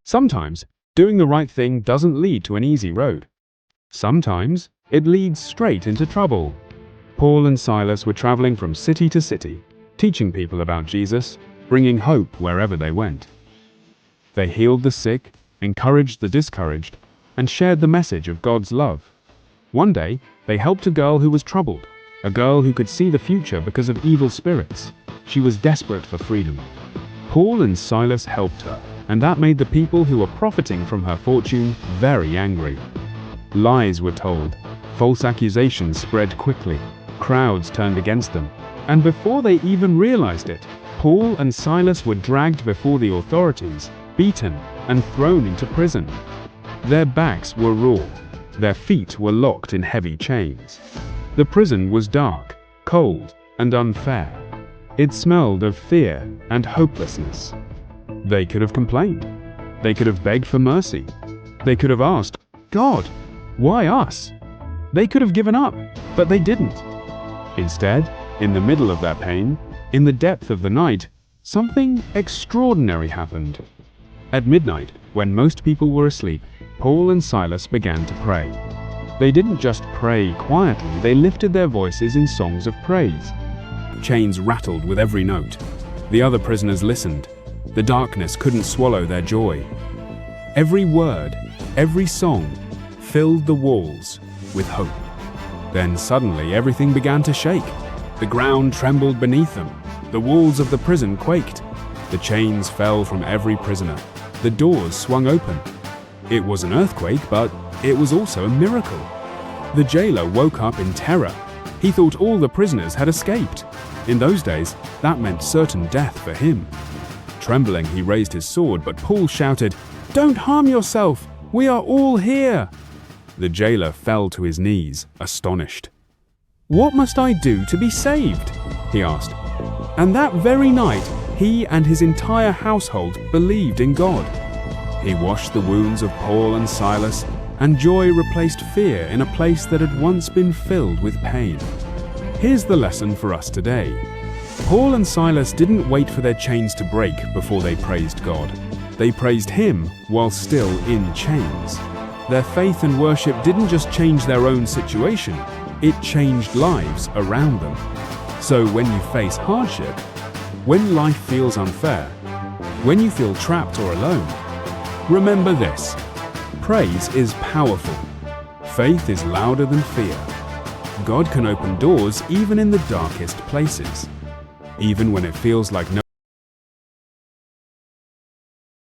Sometimes, doing the right thing doesn't lead to an easy road. Sometimes, it leads straight into trouble. Paul and Silas were traveling from city to city, teaching people about Jesus, bringing hope wherever they went. They healed the sick, encouraged the discouraged, and shared the message of God's love. One day, they helped a girl who was troubled, a girl who could see the future because of evil spirits. She was desperate for freedom. Paul and Silas helped her, and that made the people who were profiting from her fortune very angry. Lies were told, false accusations spread quickly, crowds turned against them, and before they even realized it, Paul and Silas were dragged before the authorities, beaten, and thrown into prison. Their backs were raw, their feet were locked in heavy chains. The prison was dark, cold, and unfair. It smelled of fear and hopelessness. They could have complained. They could have begged for mercy. They could have asked, "God, why us?" They could have given up, but they didn't. Instead, in the middle of their pain, in the depth of the night, something extraordinary happened. At midnight, when most people were asleep, Paul and Silas began to pray. They didn't just pray quietly, they lifted their voices in songs of praise. Chains rattled with every note. The other prisoners listened. The darkness couldn't swallow their joy. Every word, every song, filled the walls with hope. Then suddenly everything began to shake. The ground trembled beneath them. The walls of the prison quaked. The chains fell from every prisoner. The doors swung open. It was an earthquake, but it was also a miracle. The jailer woke up in terror. He thought all the prisoners had escaped. In those days, that meant certain death for him. Trembling, he raised his sword, but Paul shouted, "Don't harm yourself! We are all here!" The jailer fell to his knees, astonished. "What must I do to be saved?" he asked. And that very night, he and his entire household believed in God. He washed the wounds of Paul and Silas, and joy replaced fear in a place that had once been filled with pain. Here's the lesson for us today. Paul and Silas didn't wait for their chains to break before they praised God. They praised Him while still in chains. Their faith and worship didn't just change their own situation, it changed lives around them. So when you face hardship, when life feels unfair, when you feel trapped or alone, remember this: praise is powerful. Faith is louder than fear. God can open doors even in the darkest places. Even when it feels like no